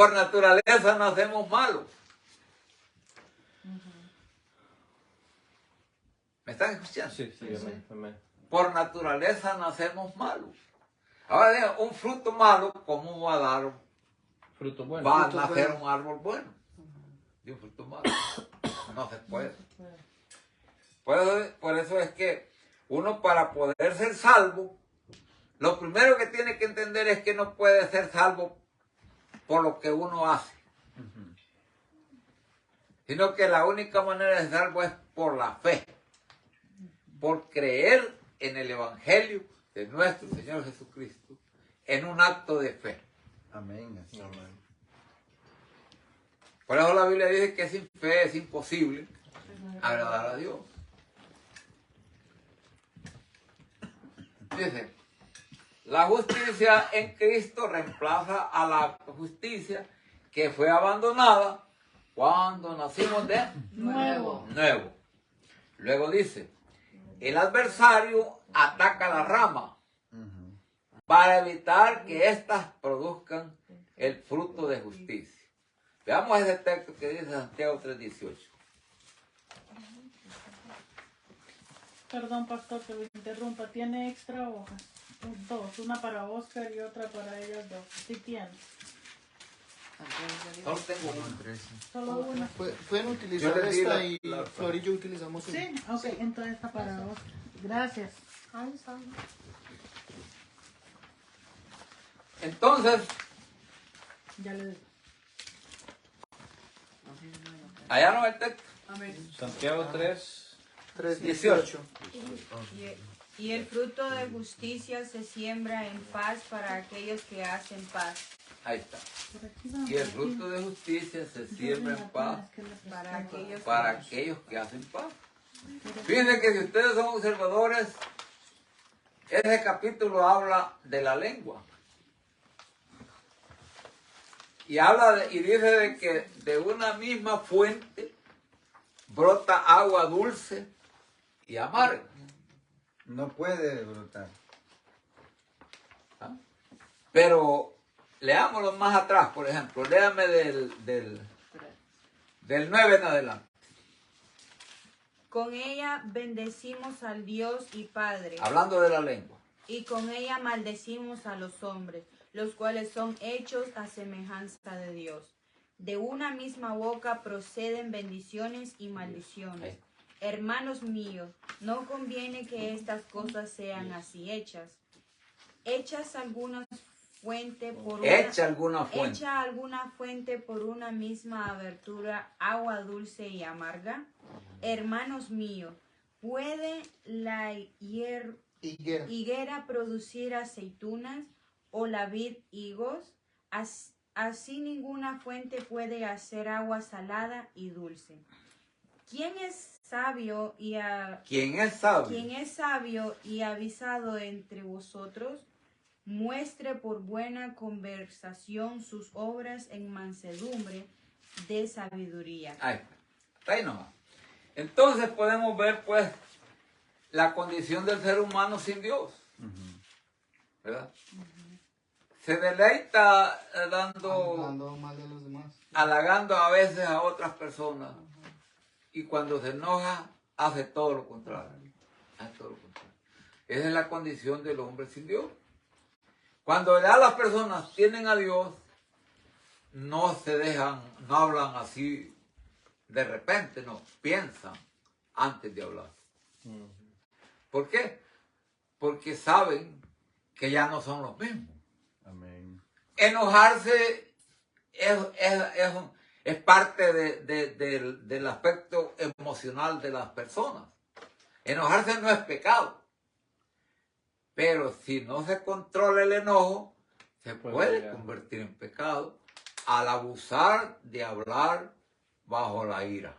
Por naturaleza nacemos malos. ¿Me están escuchando? Sí, sí, amén, amén. Por naturaleza nacemos malos. Ahora digan, un fruto malo, ¿cómo va a dar? Fruto bueno. Va a Fruto nacer bueno. un árbol bueno. De un fruto malo. No se puede. Por eso es que uno, para poder ser salvo, lo primero que tiene que entender es que no puede ser salvo por lo que uno hace, sino que la única manera de ser salvo es por la fe, por creer en el Evangelio de nuestro Señor Jesucristo, en un acto de fe. Amén. Amén. Por eso la Biblia dice que sin fe es imposible agradar a Dios. Dice, la justicia en Cristo reemplaza a la justicia que fue abandonada cuando nacimos de Nuevo. nuevo. Luego dice, el adversario ataca la rama para evitar que éstas produzcan el fruto de justicia. Veamos ese texto que dice Santiago 3:18. Perdón, pastor, que lo interrumpa. ¿Tiene extra hojas? Dos, una para Oscar y otra para ellas dos. Sí tiene. Solo tengo uno. Solo una. Pueden utilizar Yo les di esta y la- Flor y yo utilizamos una. Sí, ok, entonces esta para Oscar. Gracias. Entonces, Ya le digo. allá no el texto. Santiago 3. 3:18. Y el fruto de justicia se siembra en paz para aquellos que hacen paz. Ahí está. Por aquí va, Y el por aquí. fruto de justicia se Yo siembra vi en la paz paz que le Para prestaba. aquellos para aquellos que hacen paz. Fíjense que si ustedes son observadores, ese capítulo habla de la lengua. Y y dice de que de una misma fuente brota agua dulce y amarga. No puede brotar. ¿Ah? Pero leámoslo más atrás, por ejemplo. Léame del 9 en adelante. Con ella bendecimos al Dios y Padre, Hablando de la lengua. y con ella maldecimos a los hombres, los cuales son hechos a semejanza de Dios. De una misma boca proceden bendiciones y maldiciones. Hermanos míos, no conviene que estas cosas sean así hechas. Hechas alguna fuente por Echa alguna fuente. Echa alguna fuente por una misma abertura agua dulce y amarga. Hermanos míos, ¿puede la Higuera. higuera producir aceitunas o la vid higos? Así ninguna fuente puede hacer agua salada y dulce. ¿Quién es sabio ¿Quién es sabio? quien es sabio y avisado entre vosotros? Muestre por buena conversación sus obras en mansedumbre de sabiduría. Ahí está. Hasta ahí nomás. Entonces podemos ver pues la condición del ser humano sin Dios. ¿Verdad? Se deleita Hablando mal de los demás. halagando a veces a otras personas. Y cuando se enoja, hace todo lo contrario. Hace todo lo contrario. Esa es la condición del hombre sin Dios. Cuando ya las personas tienen a Dios, no se dejan, no hablan así de repente, no, piensan antes de hablar. ¿Por qué? Porque saben que ya no son los mismos. Amén. Enojarse es parte del aspecto emocional de las personas. Enojarse no es pecado. Pero si no se controla el enojo, se puede convertir en pecado al abusar de hablar bajo la ira.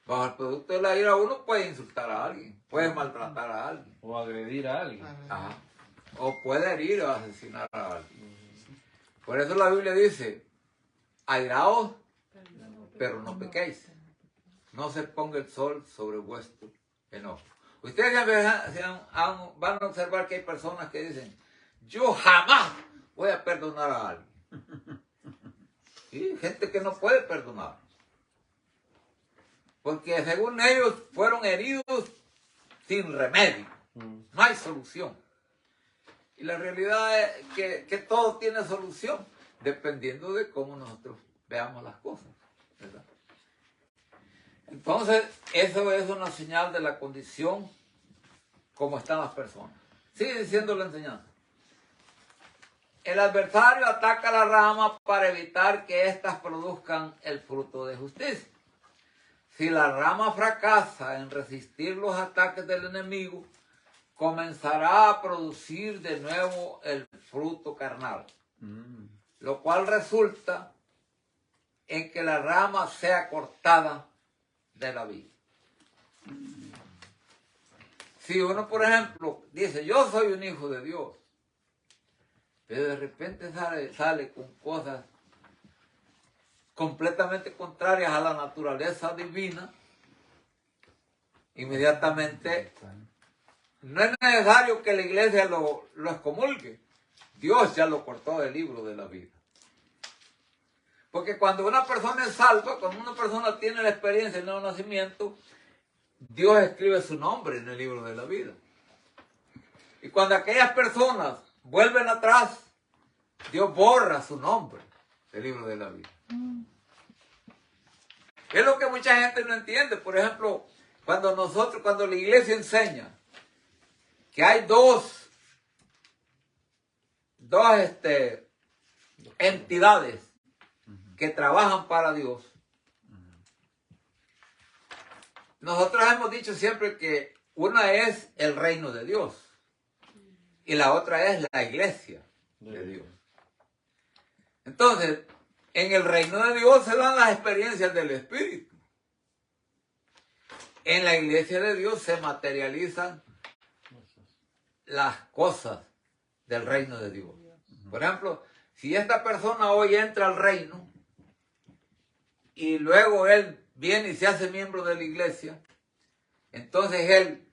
Bajo el producto de la ira uno puede insultar a alguien, puede maltratar a alguien. O agredir a alguien. Ajá. O puede herir o asesinar a alguien. Por eso la Biblia dice, airaos, pero no pequéis. No se ponga el sol sobre vuestro enojo. Ustedes van a observar que hay personas que dicen, yo jamás voy a perdonar a alguien. ¿sí? Gente que no puede perdonar. Porque según ellos fueron heridos sin remedio. No hay solución. Y la realidad es que todo tiene solución, dependiendo de cómo nosotros veamos las cosas, ¿verdad? Entonces, eso es una señal de la condición como están las personas. Sigue diciendo la enseñanza. El adversario ataca la rama para evitar que éstas produzcan el fruto de justicia. Si la rama fracasa en resistir los ataques del enemigo, comenzará a producir de nuevo el fruto carnal, lo cual resulta en que la rama sea cortada de la vida. Si uno, por ejemplo, dice, yo soy un hijo de Dios, pero de repente sale con cosas completamente contrarias a la naturaleza divina, inmediatamente no es necesario que la iglesia lo excomulgue. Dios ya lo cortó del libro de la vida. Porque cuando una persona es salva, cuando una persona tiene la experiencia del nuevo nacimiento, Dios escribe su nombre en el libro de la vida. Y cuando aquellas personas vuelven atrás, Dios borra su nombre del libro de la vida. Es lo que mucha gente no entiende. Por ejemplo, cuando la iglesia enseña que hay dos entidades que trabajan para Dios. Nosotros hemos dicho siempre que una es el reino de Dios y la otra es la iglesia de Dios. Entonces, en el reino de Dios se dan las experiencias del Espíritu. En la iglesia de Dios se materializan las cosas del reino de Dios. Por ejemplo, si esta persona hoy entra al reino y luego él viene y se hace miembro de la iglesia, entonces él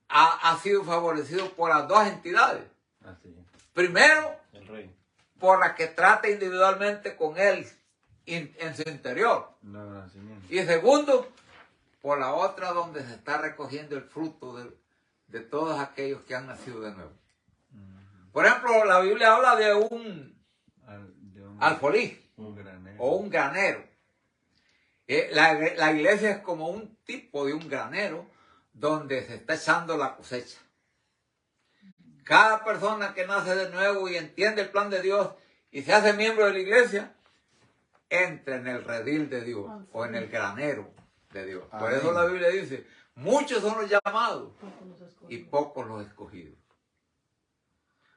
ha sido favorecido por las dos entidades. Primero, El rey. por la que trata individualmente con él en su interior. Y segundo, por la otra donde se está recogiendo el fruto de todos aquellos que han nacido de nuevo. Por ejemplo, la Biblia habla de un alfolí o un granero. La iglesia es como un tipo de un granero donde se está echando la cosecha. Cada persona que nace de nuevo y entiende el plan de Dios y se hace miembro de la iglesia, entra en el redil de Dios o en el granero de Dios. Por eso la Biblia dice, muchos son los llamados y pocos los escogidos.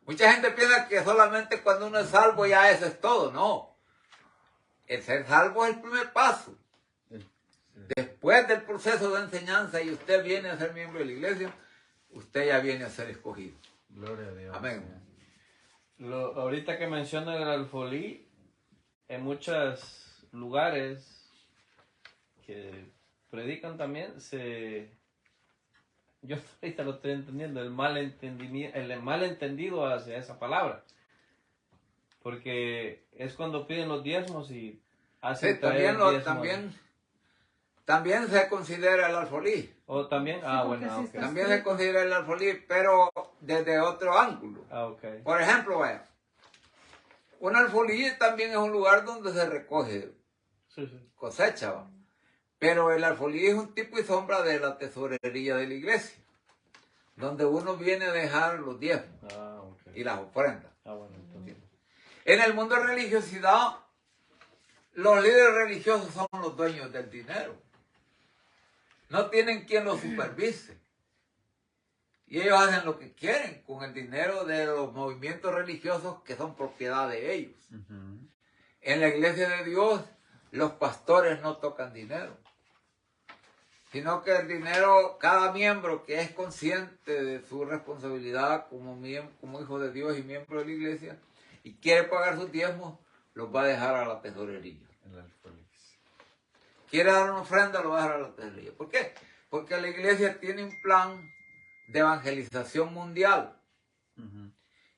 Mucha gente piensa que solamente cuando uno es salvo ya eso es todo. No. El ser salvo es el primer paso. Después del proceso de enseñanza y usted viene a ser miembro de la iglesia, usted ya viene a ser escogido. Gloria a Dios. Amén. Ahorita que menciona el alfolí, en muchos lugares que predican también, yo ahorita lo estoy entendiendo, el malentendido hacia esa palabra. Porque es cuando piden los diezmos y hacen Sí, traer también se considera el alfolí. ¿O también? Bueno, ok. También se considera el alfolí, pero desde otro ángulo. Ok. Por ejemplo, vaya, un alfolí también es un lugar donde se recoge cosecha, ¿va? Pero el alfolí es un tipo y sombra de la tesorería de la iglesia, donde uno viene a dejar los diezmos y las ofrendas. Bueno, entonces. En el mundo de religiosidad, los líderes religiosos son los dueños del dinero. No tienen quien los supervise. Y ellos hacen lo que quieren con el dinero de los movimientos religiosos que son propiedad de ellos. En la iglesia de Dios, los pastores no tocan dinero, sino que el dinero, cada miembro que es consciente de su responsabilidad como hijo de Dios y miembro de la iglesia y quiere pagar sus diezmos, los va a dejar a la tesorería. Quiere dar una ofrenda, lo va a dejar a la tesorería. ¿Por qué? Porque la iglesia tiene un plan de evangelización mundial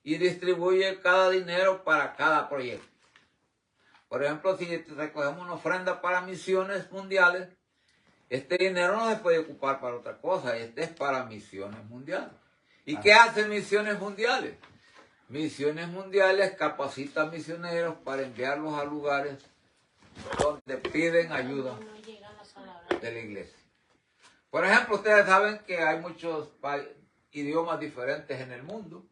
y distribuye cada dinero para cada proyecto. Por ejemplo, si recogemos una ofrenda para misiones mundiales, este dinero no se puede ocupar para otra cosa, este es para misiones mundiales. ¿Y qué hacen misiones mundiales? Misiones mundiales capacitan misioneros para enviarlos a lugares donde piden ayuda de la iglesia. Por ejemplo, ustedes saben que hay muchos idiomas diferentes en el mundo.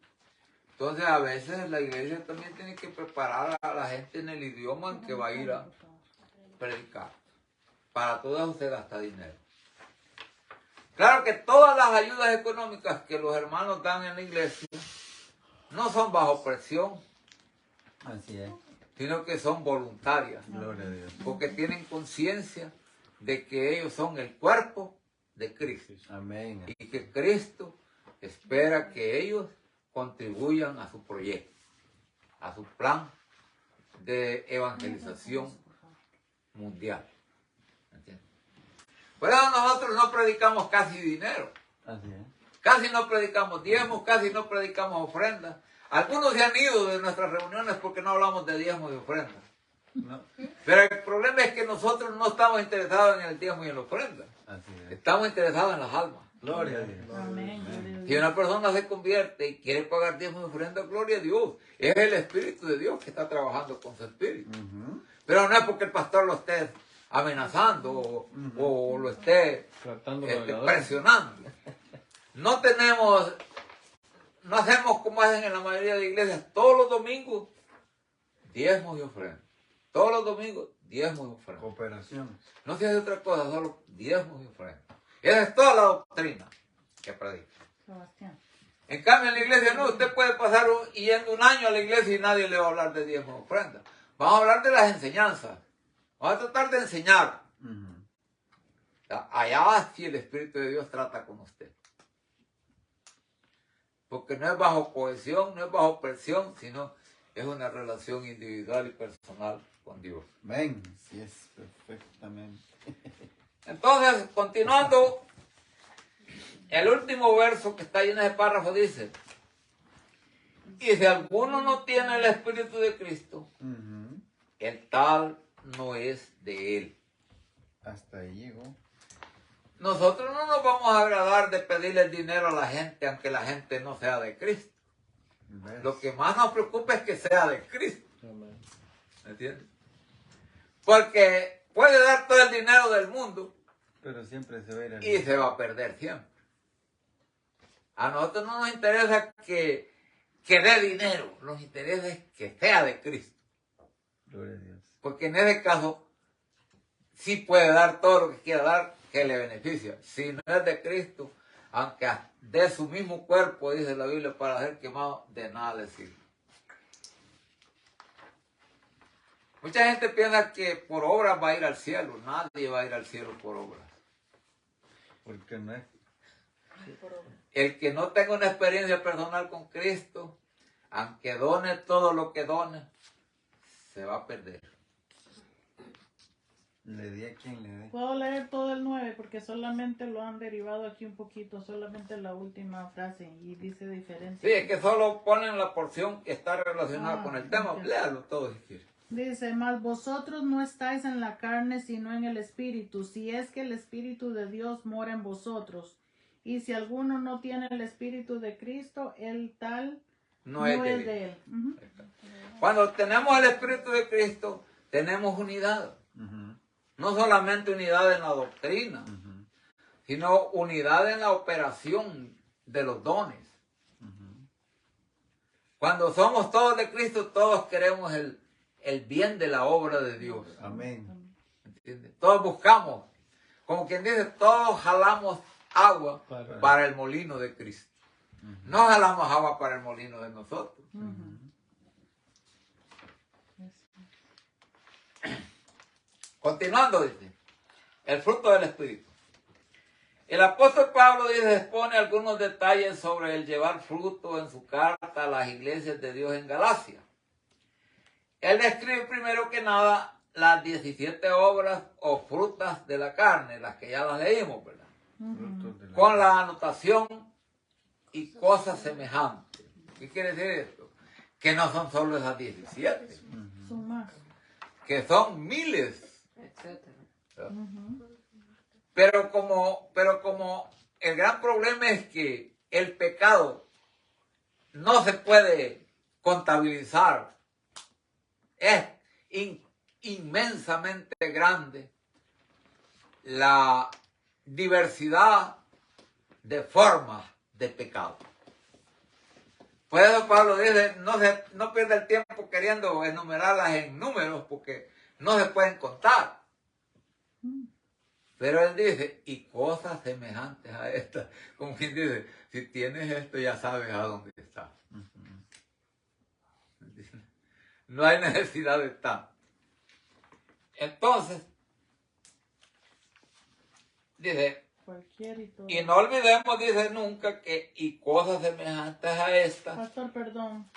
Entonces, a veces la iglesia también tiene que preparar a la gente en el idioma en que va a ir a predicar. Para todo eso se gasta dinero. Claro que todas las ayudas económicas que los hermanos dan en la iglesia no son bajo presión, Así es. sino que son voluntarias. Gloria a Dios. Porque tienen conciencia de que ellos son el cuerpo de Cristo. Amén. Y que Cristo espera que ellos contribuyan a su proyecto, a su plan de evangelización mundial. ¿Entiendes? Por eso nosotros no predicamos casi dinero. Así es. Casi no predicamos diezmos, casi no predicamos ofrendas. Algunos se han ido de nuestras reuniones porque no hablamos de diezmos y ofrendas. No. Pero el problema es que nosotros no estamos interesados en el diezmo y en la ofrenda. Así es. Estamos interesados en las almas. Gloria a Dios. Amén. Gloria a Si Dios. una persona se convierte y quiere pagar diezmo y ofrenda, gloria a Dios. Es el Espíritu de Dios que está trabajando con su espíritu. Ujú. Pero no es porque el pastor lo esté amenazando o lo esté Tratando de agradar. presionando. No hacemos como hacen en la mayoría de iglesias, todos los domingos, diezmos y ofrendas. Todos los domingos, diezmos y ofrendas. Cooperación. No se hace otra cosa, solo diezmos y ofrendas. Esa es toda la doctrina que predica. Sebastián. En cambio, en la iglesia no, usted puede pasar yendo un año a la iglesia y nadie le va a hablar de diezmos y ofrendas. Vamos a hablar de las enseñanzas. Vamos a tratar de enseñar. Ujú. Allá sí el Espíritu de Dios trata con usted. Porque no es bajo cohesión, no es bajo presión, sino es una relación individual y personal con Dios. Amén. Sí es perfectamente. Entonces, continuando, el último verso que está ahí en ese párrafo dice, y si alguno no tiene el Espíritu de Cristo, Ujú. el tal no es de él. Hasta ahí llegó. Nosotros no nos vamos a agradar de pedirle el dinero a la gente, aunque la gente no sea de Cristo. ¿Ves? Lo que más nos preocupa es que sea de Cristo. Amén. ¿Me entiendes? Porque puede dar todo el dinero del mundo Pero siempre se va a ir al... y se va a perder siempre. A nosotros no nos interesa que dé dinero, nos interesa es que sea de Cristo. Gloria a Dios. Porque en ese caso sí puede dar todo lo que quiera dar que le beneficia. Si no es de Cristo, aunque de su mismo cuerpo, dice la Biblia, para ser quemado, de nada le sirve. Mucha gente piensa que por obras va a ir al cielo. Nadie va a ir al cielo por obras. Porque no es... El que no tenga una experiencia personal con Cristo, aunque done todo lo que done, se va a perder. Le di a quien le dé. Puedo leer todo el 9 porque solamente lo han derivado aquí un poquito, solamente la última frase y dice diferente. Sí, es que solo ponen la porción que está relacionada con el tema. ok. Léalo todo si quiere. Dice, mas vosotros no estáis en la carne, sino en el Espíritu, si es que el Espíritu de Dios mora en vosotros. Y si alguno no tiene el Espíritu de Cristo, el tal No es de él. él. Ujú. Cuando tenemos el Espíritu de Cristo, tenemos unidad. Ujú. No solamente unidad en la doctrina, Ujú. sino unidad en la operación de los dones. Ujú. Cuando somos todos de Cristo, todos queremos el bien de la obra de Dios. Amén. ¿Entiendes? Todos buscamos, como quien dice, todos jalamos agua para el molino de Cristo. No jalamos agua para el molino de nosotros. Ujú. Continuando, dice, el fruto del Espíritu. El apóstol Pablo dice, expone algunos detalles sobre el llevar fruto en su carta a las iglesias de Dios en Galacia. Él describe primero que nada las 17 obras o frutas de la carne, las que ya las leímos, ¿verdad? Frutos de la... Con la anotación y cosas semejantes. ¿Qué quiere decir esto? Que no son solo esas 17. Son más. que son miles. etcétera. Pero como el gran problema es que el pecado no se puede contabilizar, es inmensamente grande la diversidad de formas de pecado. Por eso Pablo dice, no pierda el tiempo queriendo enumerarlas en números porque no se pueden contar. Pero él dice, y cosas semejantes a estas, como quien dice, si tienes esto ya sabes a dónde estás. No hay necesidad de estar. Entonces, dice, Cualquier y todo. y no olvidemos, dice nunca, que y cosas semejantes a estas. Pastor, perdón.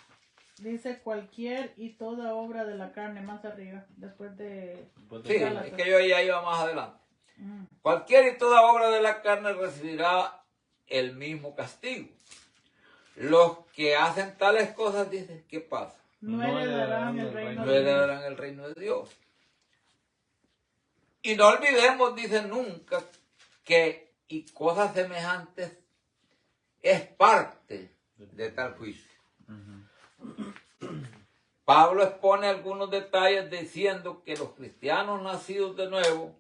Dice cualquier y toda obra de la carne más arriba, después de... Sí, Gálatas. es que yo ya iba más adelante. Cualquier y toda obra de la carne recibirá el mismo castigo. Los que hacen tales cosas, dicen, ¿qué pasa? No heredarán el reino No de Dios. heredarán el reino de Dios. Y no olvidemos, dice nunca, que y cosas semejantes es parte de tal juicio. Pablo expone algunos detalles diciendo que los cristianos nacidos de nuevo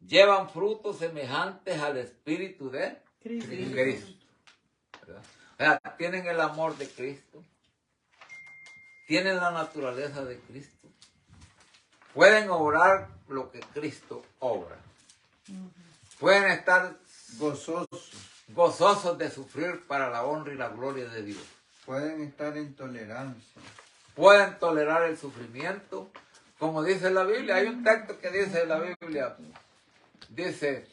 llevan frutos semejantes al Espíritu de Cristo. ¿Verdad? O sea, tienen el amor de Cristo, tienen la naturaleza de Cristo, pueden obrar lo que Cristo obra, pueden estar gozosos de sufrir para la honra y la gloria de Dios, Pueden estar en tolerancia. pueden tolerar el sufrimiento, como dice la Biblia. Hay un texto que dice la Biblia, dice,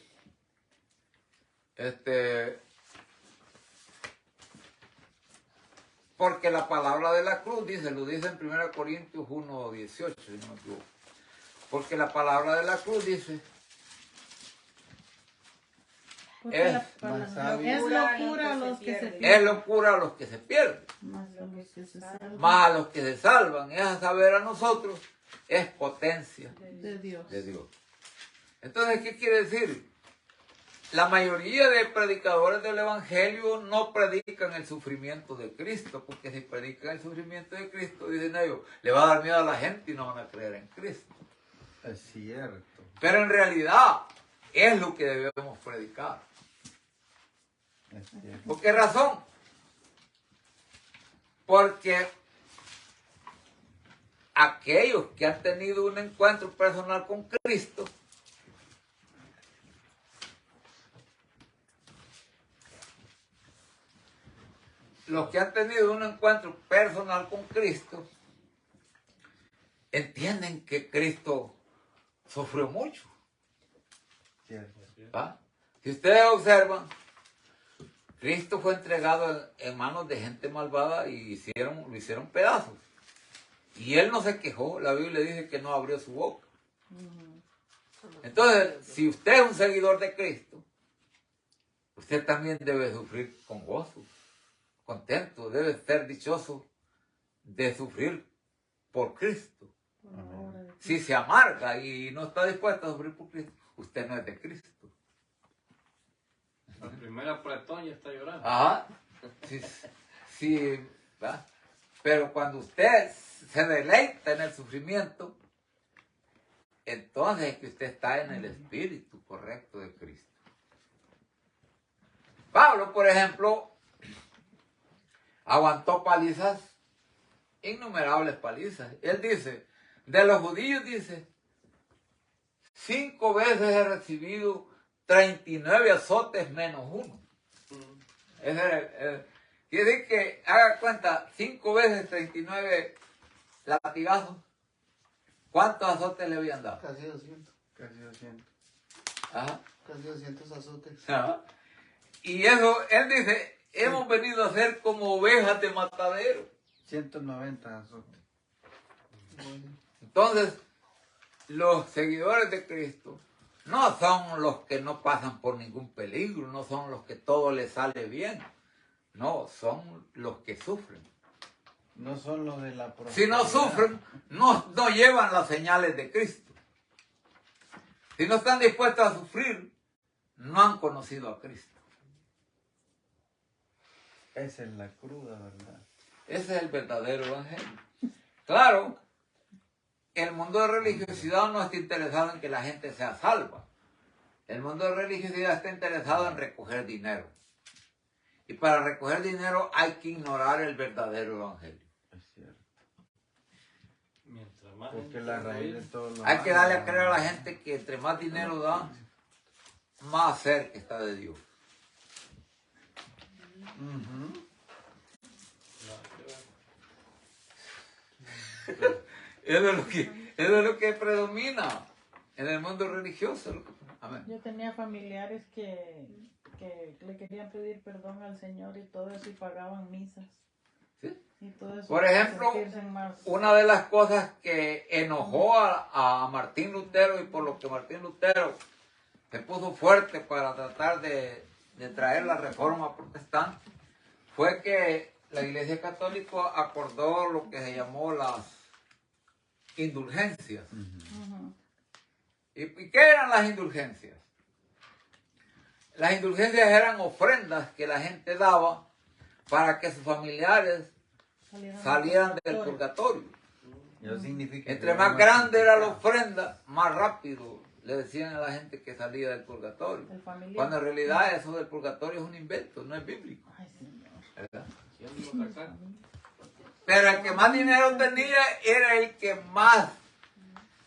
porque la palabra de la cruz, lo dice en 1 Corintios 1:18, si no me equivoco. Porque la palabra de la cruz dice, Porque Es la palabra- más sabio. es locura a los que se es pierden. locura a los que se pierden, Más a los que se salvan más a los que se salvan, es a saber a nosotros, es potencia de Dios. de Dios. Entonces, ¿qué quiere decir? La mayoría de predicadores del Evangelio no predican el sufrimiento de Cristo, porque si predican el sufrimiento de Cristo, dicen ellos, le va a dar miedo a la gente y no van a creer en Cristo. Es cierto. Pero en realidad es lo que debemos predicar. Es cierto. ¿Por qué razón? Porque aquellos que han tenido un encuentro personal con Cristo, los que han tenido un encuentro personal con Cristo, entienden que Cristo sufrió mucho. Cierto. ¿Va? Si ustedes observan, Cristo fue entregado en manos de gente malvada y lo hicieron pedazos. Y él no se quejó, la Biblia dice que no abrió su boca. Entonces, si usted es un seguidor de Cristo, usted también debe sufrir con gozo, contento, debe ser dichoso de sufrir por Cristo. Por la obra de Cristo. Si se amarga y no está dispuesto a sufrir por Cristo, usted no es de Cristo. La primera apretón ya está llorando. Ajá. Sí, ¿va? Pero cuando usted se deleita en el sufrimiento, entonces es que usted está en el espíritu correcto de Cristo. Pablo, por ejemplo, aguantó palizas, innumerables palizas. Él dice, de los judíos dice, 5 veces he recibido 39 azotes menos uno. Quiere decir que, haga cuenta, 5 veces 39 latigazos. ¿Cuántos azotes le habían dado? Casi 200. Casi 200. Ajá. Casi 200 azotes. Ajá. Y eso, él dice, hemos venido a ser como ovejas de matadero. 190 azotes. Bueno, Entonces, los seguidores de Cristo no son los que no pasan por ningún peligro, no son los que todo les sale bien. No, son los que sufren. No son los de la Si no sufren, no llevan las señales de Cristo. Si no están dispuestos a sufrir, no han conocido a Cristo. Esa es la cruda, ¿verdad? Ese es el verdadero evangelio. Claro, el mundo de religiosidad no está interesado en que la gente sea salva. El mundo de religiosidad está interesado en recoger dinero. Y para recoger dinero hay que ignorar el verdadero evangelio. Es cierto. Mientras más Porque gente la se raíz de ríe, todo lo Hay que darle a malo, creer a la gente que entre más dinero da, más cerca está de Dios. Ujú. Eso es lo que predomina en el mundo religioso. Amén. Yo tenía familiares que le querían pedir perdón al Señor y todo eso y pagaban misas. ¿Sí? Y todo eso Por para ejemplo, sentirse más. una de las cosas que enojó a Martín Lutero y por lo que Martín Lutero se puso fuerte para tratar de traer la reforma protestante fue que la Iglesia Católica acordó lo que se llamó las indulgencias. Ujú. ¿Y qué eran las indulgencias? Las indulgencias eran ofrendas que la gente daba para que sus familiares salieran del purgatorio. Eso significa Entre que más no grande era la justificado. ofrenda, más rápido le decían a la gente que salía del purgatorio. El familiar. Cuando en realidad eso del purgatorio es un invento, no es bíblico. Ay, Señor. ¿Verdad? ¿quién lo saca? Pero el que más dinero tenía era el que más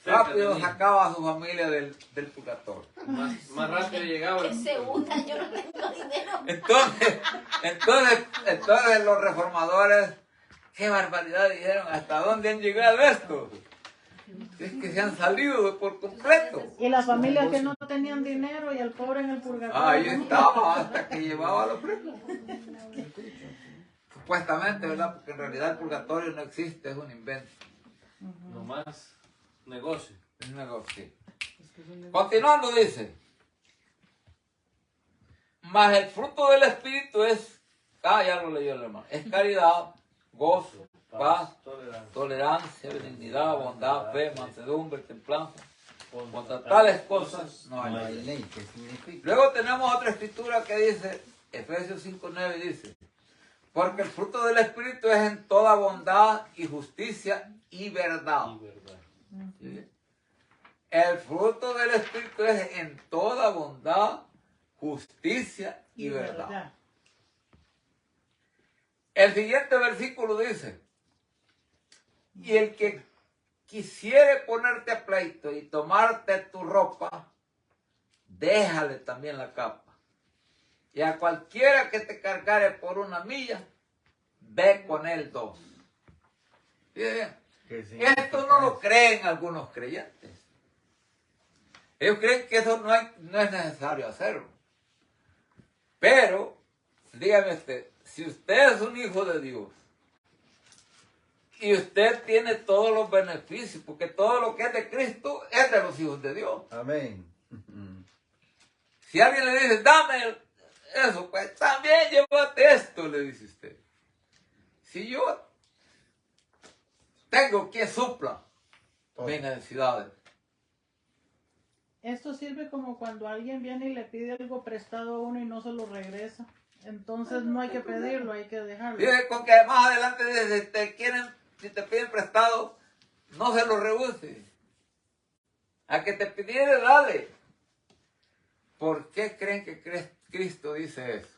rápido sacaba a su familia del purgatorio. Más rápido llegaba. Que se unan, yo no tengo dinero. Entonces los reformadores, qué barbaridad, dijeron, ¿hasta dónde han llegado estos? Es que se han salido por completo. Y las familias que no tenían dinero y el pobre en el purgatorio. Ahí estaba, hasta que llevaba a los presos. Supuestamente, ¿verdad? Porque en realidad el purgatorio no existe, es un invento. Nomás negocio. Es un negocio. Continuando dice, mas el fruto del Espíritu es, ya lo leyó el hermano, es caridad, gozo, paz, tolerancia, benignidad, bondad, fe, mansedumbre, templanza. Contra tales cosas no hay No hay ley. ley, ¿qué significa? Luego tenemos otra escritura que dice, Efesios 5:9 dice, porque el fruto del Espíritu es en toda bondad y justicia y verdad. Y verdad. ¿Sí? El fruto del Espíritu es en toda bondad, justicia y verdad. El siguiente versículo dice, y el que quisiere ponerte a pleito y tomarte tu ropa, déjale también la capa. Y a cualquiera que te cargare por una milla, ve con él 2. Bien. ¿Qué significa Esto no lo eso? creen algunos creyentes. Ellos creen que eso no es necesario hacerlo. Pero, dígame usted, si usted es un hijo de Dios y usted tiene todos los beneficios, porque todo lo que es de Cristo es de los hijos de Dios. Amén. Si alguien le dice, dame eso, pues también llévate esto, le dice usted. Si yo tengo que supla mis necesidades. Esto sirve como cuando alguien viene y le pide algo prestado a uno y no se lo regresa. Entonces no hay que pedirlo, hay que dejarlo. Dice con que más adelante dice, si te piden prestado, no se lo rehúse. A que te pidiere, dale. ¿Por qué creen que Cristo dice eso?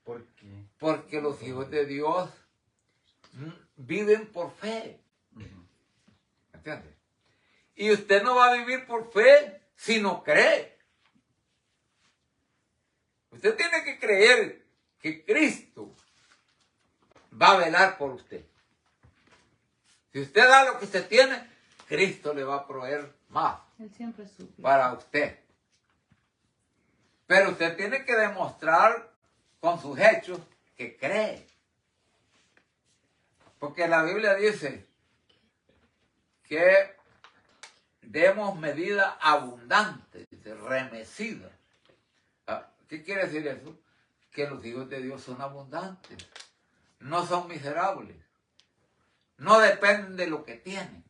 ¿Por qué? Porque los hijos de Dios viven por fe. ¿Entiendes? Y usted no va a vivir por fe si no cree. Usted tiene que creer que Cristo va a velar por usted. Si usted da lo que usted tiene, Cristo le va a proveer más Él siempre supo. para usted. Pero usted tiene que demostrar con sus hechos que cree. Porque la Biblia dice que demos medida abundante, dice, remecida. ¿Qué quiere decir eso? Que los hijos de Dios son abundantes, no son miserables. no dependen de lo que tienen,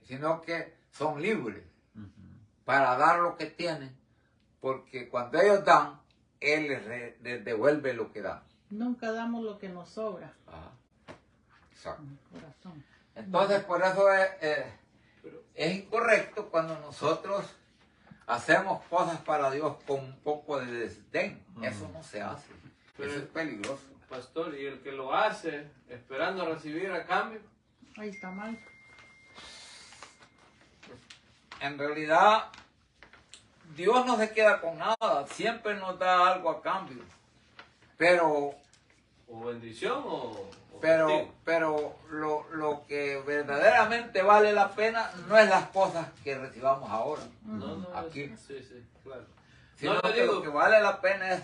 sino que son libres para dar lo que tienen, porque cuando ellos dan, Él les devuelve lo que dan. Nunca damos lo que nos sobra. Ajá. Exacto. Corazón. Entonces, por eso es incorrecto cuando nosotros hacemos cosas para Dios con un poco de desdén. Eso no se hace. Pero- Eso es peligroso. Pastor, y el que lo hace esperando recibir a cambio, Ahí está mal. En realidad, Dios no se queda con nada. Siempre nos da algo a cambio. Pero o bendición o castigo. pero lo que verdaderamente vale la pena no es las cosas que recibamos ahora, No, aquí. sí, claro. sino No, yo que digo- lo que vale la pena es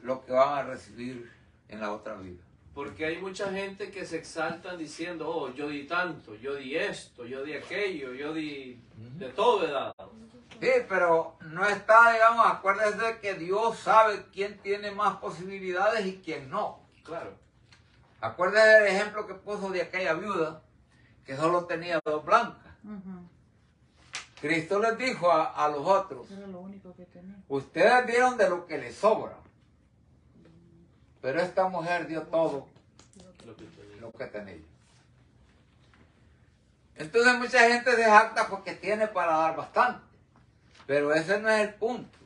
lo que van a recibir en la otra vida. Porque hay mucha gente que se exaltan diciendo, oh, yo di tanto, yo di esto, yo di aquello, yo di de todo he dado. Sí, pero no está, digamos, acuérdese que Dios sabe quién tiene más posibilidades y quién no. Claro. Acuérdese del ejemplo que puso de aquella viuda que solo tenía 2 blancas. Ujú. Cristo les dijo a los otros, Era lo único que tenía. ustedes dieron de lo que les sobra, pero esta mujer dio todo Lo que tenía. lo que tenía. Entonces mucha gente se jacta porque tiene para dar bastante, pero ese no es el punto.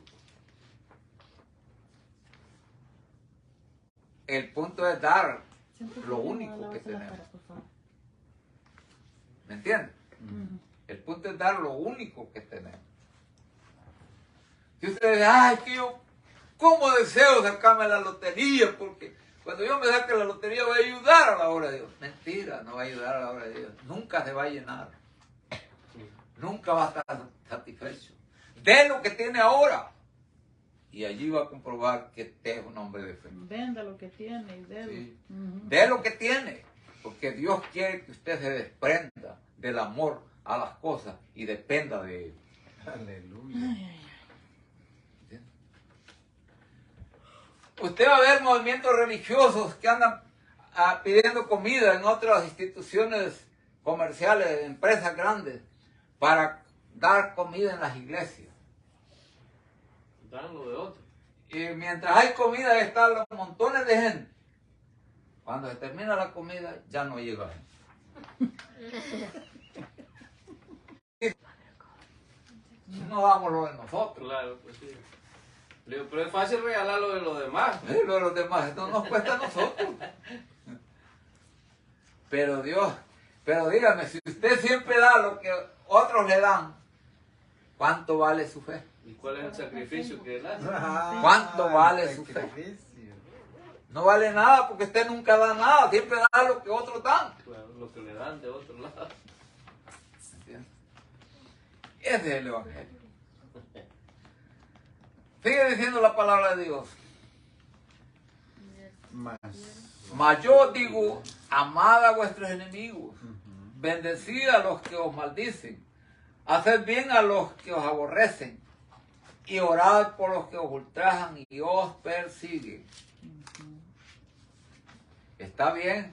El punto es dar Siempre lo que único lávase que la tenemos. cara, por favor. ¿Me entiendes? Ujú. El punto es dar lo único que tenemos. Si usted dice, ay, que yo, ¿cómo deseo sacarme la lotería? Porque cuando yo me saque la lotería voy a ayudar a la obra de Dios. Mentira, no va a ayudar a la obra de Dios. Nunca se va a llenar. Nunca va a estar satisfecho. De lo que tiene ahora. Y allí va a comprobar que usted es un hombre de fe. Venda lo que tiene y délo. Sí. Ujú. De lo que tiene. Porque Dios quiere que usted se desprenda del amor a las cosas y dependa de él. Aleluya. Usted va a ver movimientos religiosos que andan pidiendo comida en otras instituciones comerciales, empresas grandes, para dar comida en las iglesias. Dan lo de otro. Y mientras hay comida están los montones de gente. Cuando se termina la comida ya no llega gente. No damos lo de nosotros. Claro, pues sí. Le digo, pero es fácil regalar lo de los demás. Lo de los demás, esto nos cuesta a nosotros. Pero Dios, pero dígame, si usted siempre da lo que otros le dan, ¿cuánto vale su fe? ¿Y cuál es el sacrificio que él hace? ¿Cuánto vale su fe? sacrificio? No vale nada porque usted nunca da nada, siempre da lo que otros dan. Claro, lo que le dan de otro lado. ¿Entiendes? Ese es el Evangelio. Sigue diciendo la palabra de Dios. Más. Mas yo digo, amad a vuestros enemigos, bendecid a los que os maldicen, haced bien a los que os aborrecen, y orad por los que os ultrajan y os persiguen. Está bien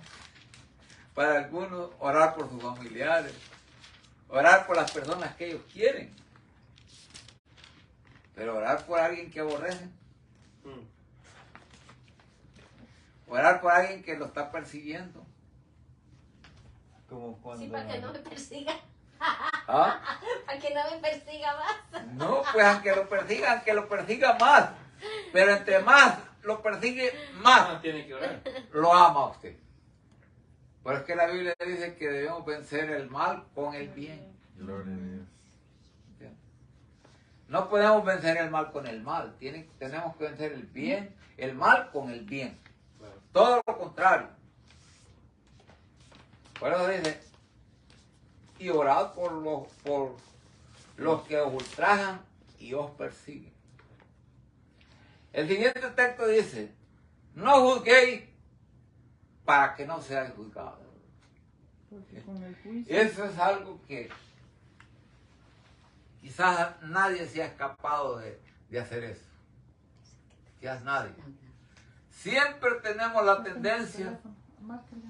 para algunos orar por sus familiares, orar por las personas que ellos quieren, pero orar por alguien que aborrecen, orar por alguien que lo está persiguiendo. Como cuando. Sí, para que no me persiga. ¿Ah? Para que no me persiga más. No, pues aunque lo persiga más, pero entre más lo persigue, más Tiene que orar. lo ama a usted. Por eso es que la Biblia dice que debemos vencer el mal con el bien. Gloria a Dios. No podemos vencer el mal con el mal, tenemos que vencer el bien, el mal con el bien. Claro. Todo lo contrario. Por eso dice, y orad por los que os ultrajan y os persiguen. El siguiente texto dice, no juzguéis para que no seáis juzgados. Porque con el juicio. Eso es algo que quizás nadie se ha escapado de hacer eso. Quizás nadie. Siempre tenemos la tendencia Márquele.